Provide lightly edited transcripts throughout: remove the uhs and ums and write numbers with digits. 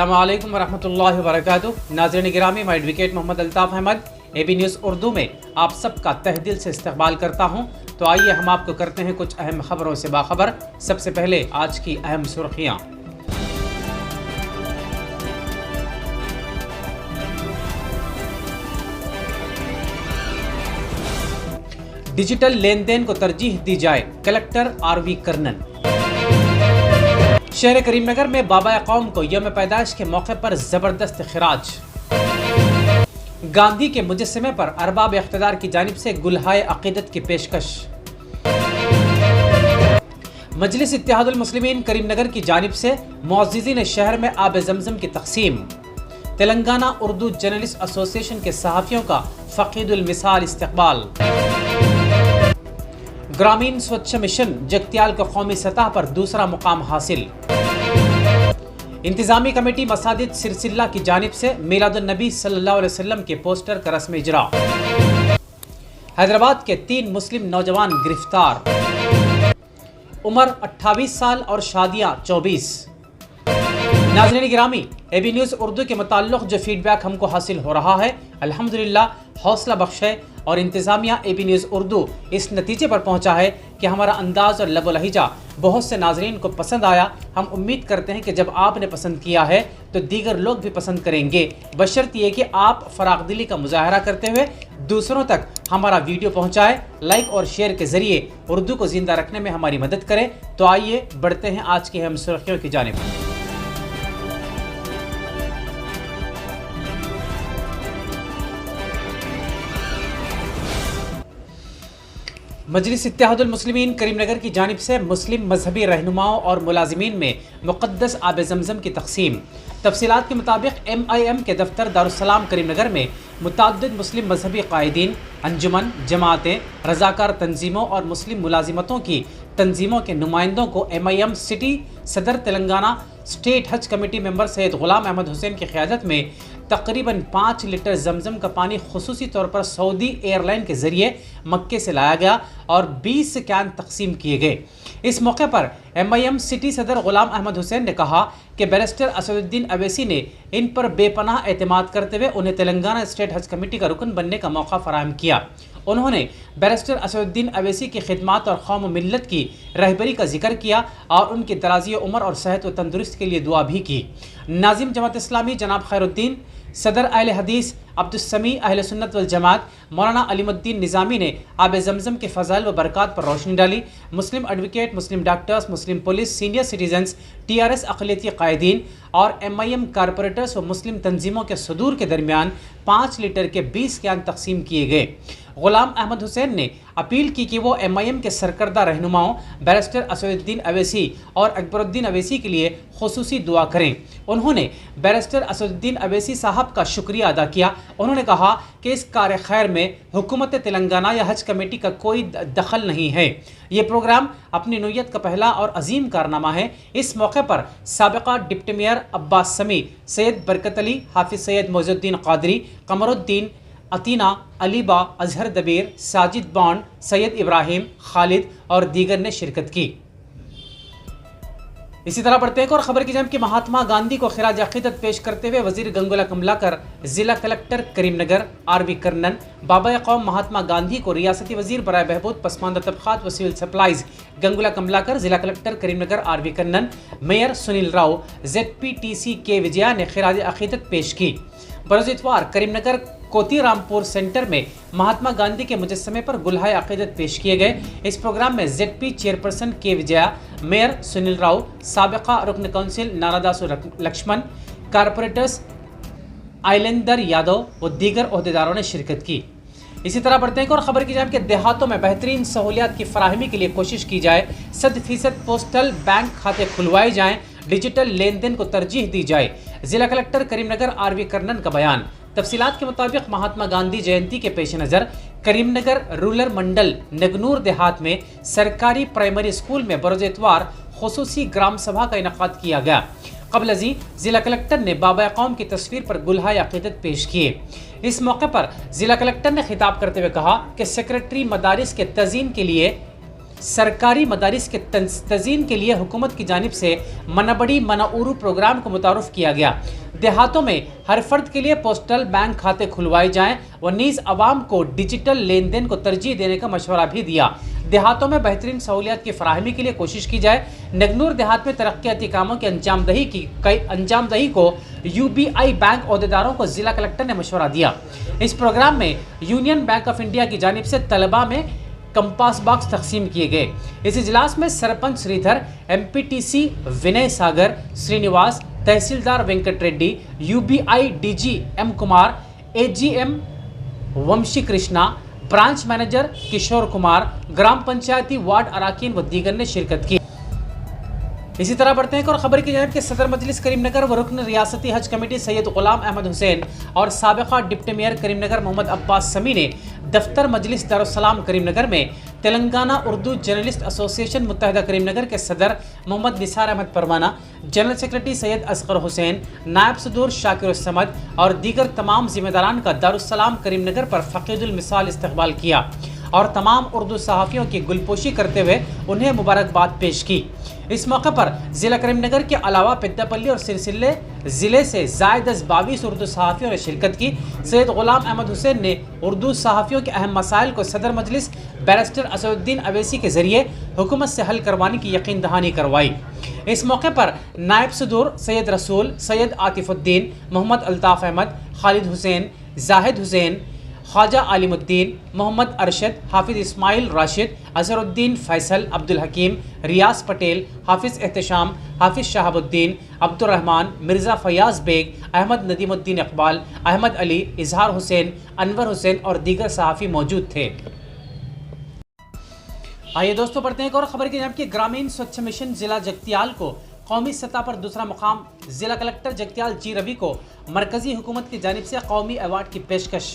अस्सलाम वालेकुम वरहमतुल्लाहि वबरकातुहू। नाज़रीन गिरामी, मैं advocate Mohammad Altaf Ahmad AB news Urdu में आप सबका तहे दिल से इस्तकबाल करता हूं। तो आइए हम आपको करते हैं कुछ अहम खबरों से बाखबर। सबसे पहले आज की अहम सुर्खियाँ। डिजिटल लेन देन को तरजीह दी जाए, कलेक्टर RV कर्नन। शहर करीमनगर में बाबा कौम को यौम पैदाइश के मौके पर जबरदस्त खिराज। गांधी के मुजस्समे पर अरबाब इख्तिदार की जानिब से गुलहाए अकीदत की पेशकश। मजलिस इत्तेहादुल मुस्लिमीन करीमनगर की जानिब से मुअज़्ज़िज़ीन शहर में आब ज़मज़म की तक़सीम। तेलंगाना उर्दू जर्नलिस्ट एसोसिएशन के सहाफ़ियों का फ़क़ीदुल मिसाल इस्तक़बाल। ग्रामीण स्वच्छ मिशन जगतियाल को कौमी सतह पर दूसरा मुकाम हासिल। इंतजामी कमेटी मसाजिद सिरसिल्ला की जानिब से मिलादुन नबी सल्लल्लाहु अलैहि वसल्लम के पोस्टर का रस्म इजरा। हैदराबाद के 3 मुस्लिम नौजवान गिरफ्तार। उम्र 28 साल और शादियां 24। नाज़रीन गिरामी, AB न्यूज़ उर्दू के मुताल्लिक़ जो फीडबैक हमको हासिल हो रहा है, अल्हम्दुलिल्लाह हौसला बख्श है और इंतज़ामिया AB न्यूज़ उर्दू इस नतीजे पर पहुंचा है कि हमारा अंदाज़ और लबो लहजा बहुत से नाज़रीन को पसंद आया। हम उम्मीद करते हैं कि जब आपने पसंद किया है तो दीगर लोग भी पसंद करेंगे, बशर्त ये कि आप फराग दिली का मुजाहरा करते हुए दूसरों तक हमारा वीडियो पहुँचाएँ, लाइक और शेयर के ज़रिए उर्दू को ज़िंदा रखने में हमारी मदद करें। तो आइए बढ़ते हैं आज की अहम सुर्खियों की जानिब। मजलिस इत्तेहादुल मुस्लिमीन करीमनगर की जानिब से मुस्लिम मजहबी रहनुमाओं और मुलाजिमीन में मुक़द्दस आब ज़मज़म की तक़सीम। तफसीलात के मुताबिक MIM के दफ्तर दारुस्सलाम करीमनगर में मुतअद्दिद मुस्लिम मजहबी कायदीन, अंजुमन, जमातें, रज़ाकार तंजीमों और मुस्लिम मुलाजिमतों की तंजीमों के नुमाइंदों को MIM सिटी सदर तेलंगाना स्टेट हज कमेटी मेंबर सैयद गुलाम अहमद हुसैन की क़यादत में तकरीबन 5 लीटर जमजम का पानी खुसूसी तौर पर सऊदी एयरलाइन के ज़रिए मक्के से लाया गया और 20 कैन तकसीम किए गए। इस मौके पर MIM सिटी सदर गुलाम अहमद हुसैन ने कहा कि बैरिस्टर असदुद्दीन अवैसी ने इन पर बेपनाह एतमाद करते हुए उन्हें तेलंगाना स्टेट हज कमेटी का रुकन बनने का मौका फराहम किया। उन्होंने बैरिस्टर असदुद्दीन अवैसी की खिदमात और कौम व मिल्लत की रहबरी का जिक्र किया और उनकी दराज़ी उम्र और सेहत व तंदुरुस्ती के लिए दुआ भी की। नाज़िम जमात इस्लामी जनाब खैरुद्दीन, सदर अहले हदीस अब्दुस्समी अहले सुन्नत वल जमात मौलाना अलीमुद्दीन निज़ामी ने आब ज़मज़म के फ़ज़ाइल व बरक़ात पर रोशनी डाली। मुस्लिम एडवोकेट, मुस्लिम डॉक्टर्स, मुस्लिम पुलिस, सीनियर सिटीजन्स, TRS अक़लियती कायदीन और MIM कारपोरेटर्स व मुस्लिम तंजीमों के सदूर के दरमियान 5 लीटर के 20 कैन तकसीम किए गए। गुलाम अहमद हुसैन ने अपील की कि वो MIM के सरकर्दा रहनुमाओं बैरिस्टर असदुद्दीन अवैसी और अकबरुद्दीन अवैसी के लिए खुसूसी दुआ करें। उन्होंने बैरिस्टर असदुद्दीन अवैसी साहब का शुक्रिया अदा किया। उन्होंने कहा कि इस कार खैर में हुकूमत तेलंगाना या हज कमेटी का कोई दखल नहीं है। ये प्रोग्राम अपनी नौयत का पहला और अजीम कारनामा है। इस मौके पर साबिका डिप्टी मेयर अब्बास समी, सैयद बरकत अली, हाफिज सैयद मोइज़ुद्दीन क़ादरी, कमरुद्दीन, अतीना, अलीबा, अजहर दबीर, साजिद बॉन्ड, सैयद इब्राहिम, खालिद और दीगर ने शिरकत की। इसी तरह बढ़ते हैं और खबर की जानिब कि महात्मा गांधी को खिराज अक़ीदत पेश करते हुए वज़ीर गंगुला कमलाकर, ज़िला कलेक्टर करीमनगर RV कर्नन, बाबा कौम महात्मा गांधी को रियासती वज़ीर बराए बहबूद पसमानदा तबक़ात व सिविल सप्लाईज़ गंगुला कमलाकर, ज़िला collector Karimnagar RV Karnan, mayor Sunil Rao, ZPTC K Vijaya ने खिराज अक़ीदत पेश की। बरोज़ इतवार करीमनगर कोती रामपुर सेंटर में महात्मा गांधी के मुजस्समे पर गुलहाए अक़ीदत पेश किए गए। इस प्रोग्राम में ZP चेयरपर्सन के विजया, मेयर सुनील राव, साबिका रुकन काउंसिल नारादासु लक्ष्मण, कारपोरेटर्स आइलेंदर यादव व दीगर ओहदेदारों ने शिरकत की। इसी तरह बढ़ते हैं और खबर की जानिब कि देहातों में बेहतरीन सहूलियात की फराहमी के लिए कोशिश की जाए, 100% पोस्टल बैंक खाते खुलवाए जाएँ, डिजिटल लेन देन को तरजीह दी जाए। ज़िला कलेक्टर करीमनगर RV कर्नन का बयान। तफसीलात के मुताबिक महात्मा गांधी जयंती के पेश नज़र करीमनगर रूरल मंडल नगनूर देहात में सरकारी प्राइमरी स्कूल में बरोज़ इतवार खुसूसी ग्राम सभा का इनक़ाद किया गया। क़ब्ल अज़ीं ज़िला कलेक्टर ने बाबा कौम की तस्वीर पर गुलहाए अक़ीदत पेश किए। इस मौके पर ज़िला कलेक्टर ने खिताब करते हुए कहा कि सेक्रेटरी मदारिस के तज़ीन के लिए सरकारी मदारिस के तज़ीन के लिए हुकूमत की जानिब से मनबड़ी मनाउरू प्रोग्राम को मुतारफ़ किया गया। देहातों में हर फर्द के लिए पोस्टल बैंक खाते खुलवाए जाएं व नीज़ आवाम को डिजिटल लेन देन को तरजीह देने का मशवरा भी दिया। देहातों में बेहतरीन सहूलियत की फराहमी के लिए कोशिश की जाए। नगनूर देहात में तरक्याती कामों की अंजामदही को UBI बैंक अहदेदारों को ज़िला कलेक्टर ने मशवरा दिया। इस प्रोग्राम में यूनियन बैंक ऑफ इंडिया की जानिब से तलबा में कंपास बॉक्स तकसीम किए गए। इस इजलास में sarpanch Sridhar, MPTC Vinay Sagar Srinivas, tehsildar Venkat Reddy, UBI DG M Kumar, AGM Vamshi Krishna, branch manager Kishore Kumar, ग्राम पंचायती वार्ड अराकीन व दीगर ने शिरकत की। इसी तरह बढ़ते हैं और खबर की जानिब के सदर मजलिस करीमनगर व रुकन रियासती हज कमेटी सैयद गुलाम अहमद हुसैन और साबिका डिप्टी मेयर करीमनगर मोहम्मद अब्बास समी ने दफ्तर मजलिस दारुस्सलाम करीमनगर में तेलंगाना उर्दू जर्नलिस्ट एसोसिएशन मुत्तहिदा करीमनगर के सदर मोहम्मद निसार अहमद परवाना, जनरल सेक्रेटरी सैयद असगर हुसैन, नायब सदूर शाकिर समद और दीगर तमाम जिम्मेदारान का दारुस्सलाम करीमनगर पर फ़क़ीदुल मिसाल इस्तकबाल किया और तमाम उर्दू सहाफ़ियों की गुलपोशी करते हुए उन्हें मुबारकबाद पेश की। इस मौके पर ज़िला करीमनगर के अलावा पेद्दापल्ली और सिरसिल्ले ज़िले से ज़ायद 22 उर्दू सहाफ़ियों ने शिरकत की। सैयद गुलाम अहमद हुसैन ने उर्दू सहाफ़ियों के अहम मसाइल को सदर मजलिस बैरिस्टर असदुद्दीन अवैसी के ज़रिए हुकूमत से हल करवाने की यकीन दहानी करवाई। इस मौके पर नायब सदूर सैयद रसूल, सैयद आतिफुद्दीन, मोहम्मद अल्ताफ़ अहमद, खालिद हुसैन, जाहिद हुसैन, ख्वाजा आलिमुद्दीन, मोहम्मद अरशद, हाफिज़ इस्माइल राशिद, अजहरुद्दीन फैसल, अब्दुल हकीम, रियाज पटेल, हाफिज़ एहतशाम, हाफिज़ शहाबुद्दीन, अब्दुर्रहमान, मिर्ज़ा फयाज़ बेग, अहमद नदीमुद्दीन इकबाल, अहमद अली, इजहार हुसैन, अनवर हुसैन और दीगर सहाफ़ी मौजूद थे। आइए दोस्तों बढ़ते हैं और खबर की जानिब कि ग्रामीण स्वच्छ मिशन ज़िला जगतियाल को कौमी सतह पर दूसरा मुकाम। ज़िला कलेक्टर जगतियाल जी रवि को मरकज़ी हुकूमत की जानिब से कौमी अवार्ड की पेशकश।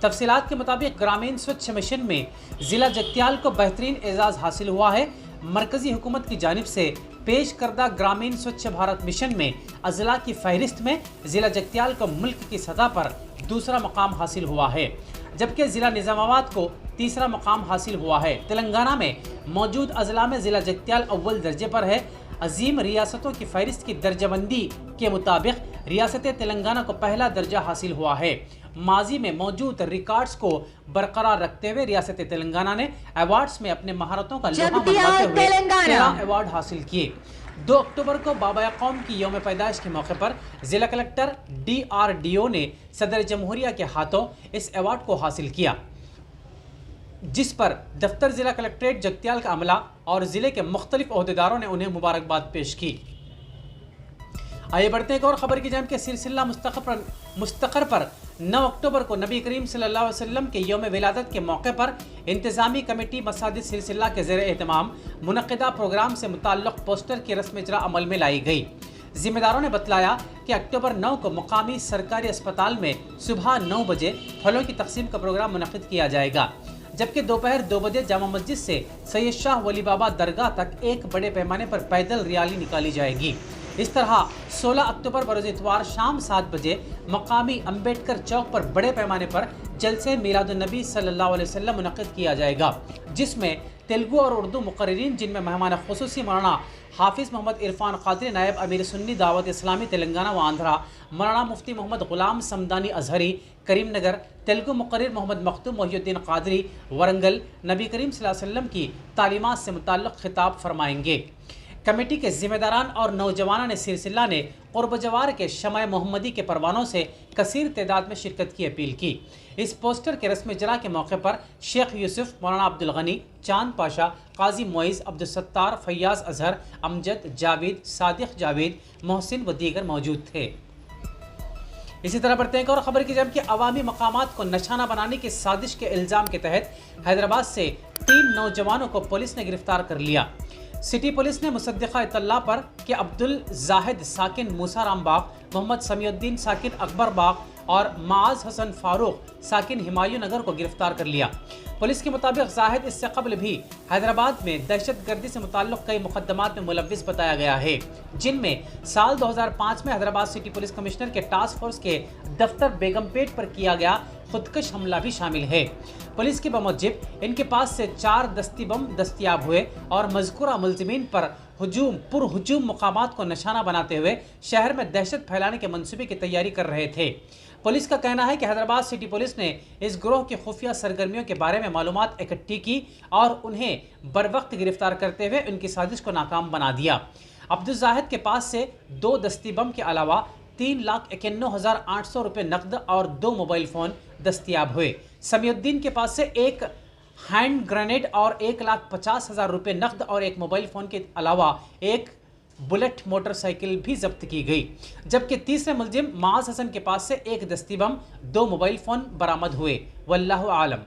तफसीलात के मुताबिक ग्रामीण स्वच्छ मिशन में ज़िला जगतियाल को बेहतरीन एजाज़ हासिल हुआ है। मरकज़ी हुकूमत की जानिब से पेश करदा ग्रामीण स्वच्छ भारत मिशन में अजला की फहरिस्त में ज़िला जगतियाल को मुल्क की सतह पर दूसरा मुकाम हासिल हुआ है, जबकि ज़िला निज़ामाबाद को तीसरा मुकाम हासिल हुआ है। तेलंगाना में मौजूद अजला में ज़िला जगतियाल अव्वल दर्जे पर है। अजीम रियासतों की फहरिस्त की दर्जाबंदी के मुताबिक रियासत तेलंगाना को पहला दर्जा हासिल हुआ है। माजी में मौजूद रिकॉर्ड्स को बरकरार रखते हुए रियासत तेलंगाना ने अवार्ड्स में अपने महारतों का लोहा मनवाते हुए 13 अवार्ड हासिल किए। 2 अक्टूबर को बाबा कौम की यौम पैदाइश के मौके पर ज़िला कलेक्टर DRDO ने सदर जमहूरिया के हाथों इस अवार्ड को हासिल किया, जिस पर दफ्तर ज़िला कलेक्ट्रेट जगतियाल का अमला और ज़िले के मुख्तलिफ ओहदेदारों ने उन्हें मुबारकबाद पेश की। आइए बढ़ते हैं और ख़बर की जानिब के सिलसिला मुस्तक़र पर 9 अक्टूबर को नबी करीम सल्लल्लाहु अलैहि वसल्लम के यौम विलादत के मौके पर इंतज़ामी कमेटी मसाजिद सिलसिला के ज़ेर एहतमाम मुनक़िदा प्रोग्राम से मुताल्लिक़ पोस्टर की रस्म इजरा अमल में लाई गई। ज़िम्मेदारों ने बतलाया कि अक्टूबर 9 को मुकामी सरकारी अस्पताल में सुबह 9 बजे फलों की तकसीम का प्रोग्राम मुनक़िद किया जाएगा, जबकि दोपहर 2 बजे जामा मस्जिद से सैयद शाह वली बाबा दरगाह तक एक बड़े पैमाने पर पैदल रैली निकाली जाएगी। इस तरह 16 अक्टूबर बरोज़ इतवार शाम 7 बजे मकामी अम्बेडकर चौक पर बड़े पैमाने पर जलसे मिलादुन्नबी सल्लल्लाहु अलैहि वसल्लम मुनक़िद किया जाएगा, जिसमें तेलुगु और उर्दू मुक़र्रिरीन, जिनमें मेहमान ख़ुसूसी मौलाना हाफिज़ मोहम्मद इरफान क़ादरी नायब अमीर सुन्नी दावत इस्लामी तेलंगाना व आंध्रा, मौलाना मुफ्ती मोहम्मद ग़ुलाम समदानी अज़हरी करीमनगर, तेलुगु मुक़र्रिर मोहम्मद मखदूम मोहिउद्दीन क़ादरी वरंगल नबी करीम सल्लल्लाहु अलैहि वसल्लम की तालीमात से मुताल्लिक़ खिताब फरमाएंगे। कमेटी के ज़िम्मेदारान और नौजवानों ने सिलसिला ने क़ुर्ब जवार के शमए मोहम्मदी के परवानों से कसीर तादाद में शिरकत की अपील की। इस पोस्टर के रस्म इजरा के मौके पर शेख यूसुफ, मौलाना अब्दुल गनी, चांद पाशा, काजी मोइज़, अब्दुल सत्तार, फैयाज़ अजहर, अमजद, जावेद, सादिक जावेद, मोहसिन व दीगर मौजूद थे। इसी तरह बढ़ते हैं और ख़बर की जानिब कि अवामी मकामात को निशाना बनाने की साजिश के इल्ज़ाम के तहत हैदराबाद से 3 नौजवानों को पुलिस ने गिरफ्तार कर लिया। सिटी पुलिस ने मुसद्दिक़ा इत्तला पर कि अब्दुल जाहिद साकिन मूसा राम बाग, मोहम्मद समीउद्दीन साकिन अकबर बाग और माज हसन फारूक साकिन हिमायूं नगर को गिरफ्तार कर लिया। पुलिस के मुताबिक जाहिद इससे कबल भी हैदराबाद में दहशत गर्दी से मुताल्लिक़ कई मुकदमात में मुलव्विस बताया गया है, जिनमें साल 2005 में हैदराबाद सिटी पुलिस कमिश्नर के टास्क फोर्स के दफ्तर बेगमपेट पर किया गया خودکش حملہ بھی شامل ہے۔ پولیس کے بموجب ان کے پاس سے 4 دستی بم دستیاب ہوئے اور مذکورہ ملزمین پر ہجوم مقامات کو نشانہ بناتے ہوئے شہر میں دہشت پھیلانے کے منصوبے کی تیاری کر رہے تھے۔ پولیس کا کہنا ہے کہ حیدرآباد سٹی پولیس نے اس گروہ کی خفیہ سرگرمیوں کے بارے میں معلومات اکٹھی کی اور انہیں بروقت گرفتار کرتے ہوئے ان کی سازش کو ناکام بنا دیا۔ عبدالزاہد کے پاس سے 2 دستی بم کے علاوہ 3,91,800 روپے نقد اور 2 موبائل فون دستیاب ہوئے۔ سمیع الدین کے پاس سے 1 ہینڈ گرینیڈ اور 1,50,000 روپے نقد اور 1 موبائل فون کے علاوہ 1 بلٹ موٹر سائیکل بھی ضبط کی گئی، جبکہ تیسرے ملزم معاذ حسن کے پاس سے 1 دستی بم 2 موبائل فون برآمد ہوئے۔ واللہ عالم۔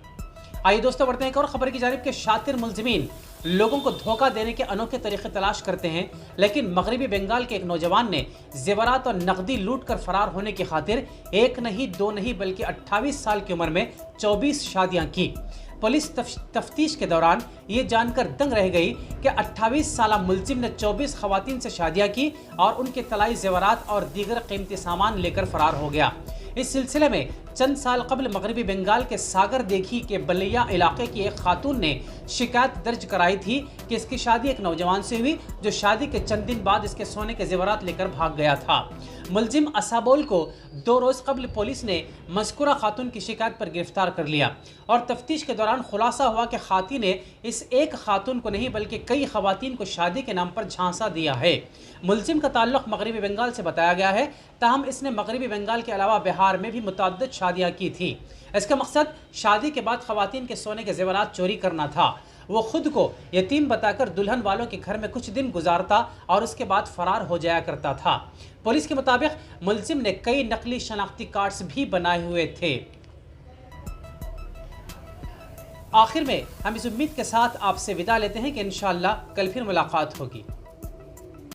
آئیے دوستو بڑھتے ہیں ایک اور خبر کی جانب کہ شاطر ملزمین لوگوں کو دھوکہ دینے کے انوکھے طریقے تلاش کرتے ہیں، لیکن مغربی بنگال کے ایک نوجوان نے زیورات اور نقدی لوٹ کر فرار ہونے کی خاطر 1 نہیں 2 نہیں بلکہ 28 سال کی عمر میں 24 شادیاں کی۔ پولیس تفتیش کے دوران یہ جان کر دنگ رہ گئی کہ 28 سالہ ملزم نے 24 خواتین سے شادیاں کی اور ان کے طلائی زیورات اور دیگر قیمتی سامان لے کر فرار ہو گیا۔ اس سلسلے میں چند سال قبل مغربی بنگال کے ساگر دیگھی کے بلیا علاقے کی ایک خاتون نے شکایت درج کرائی تھی کہ اس کی شادی ایک نوجوان سے ہوئی جو شادی کے چند دن بعد اس کے سونے کے زیورات لے کر بھاگ گیا تھا۔ ملزم اسابول کو 2 روز قبل پولیس نے مذکورہ خاتون کی شکایت پر گرفتار کر لیا اور تفتیش کے دوران خلاصہ ہوا کہ خاطی نے اس ایک خاتون کو نہیں بلکہ کئی خواتین کو شادی کے نام پر جھانسا دیا ہے۔ ملزم کا تعلق مغربی بنگال سے بتایا گیا ہے، تاہم اس نے مغربی بنگال کے علاوہ بہار میں بھی متعدد شادیاں کی تھی۔ اس کا مقصد شادی کے بعد خواتین کے سونے کے زیورات چوری کرنا تھا۔ وہ خود کو یتیم بتا کر دلہن والوں کے گھر میں کچھ دن گزارتا اور اس کے بعد فرار ہو جایا کرتا تھا۔ پولیس کے مطابق ملزم نے کئی نقلی شناختی کارڈز بھی بنائے ہوئے تھے۔ آخر میں ہم اس امید کے ساتھ آپ سے وداع لیتے ہیں کہ انشاءاللہ کل پھر ملاقات ہوگی۔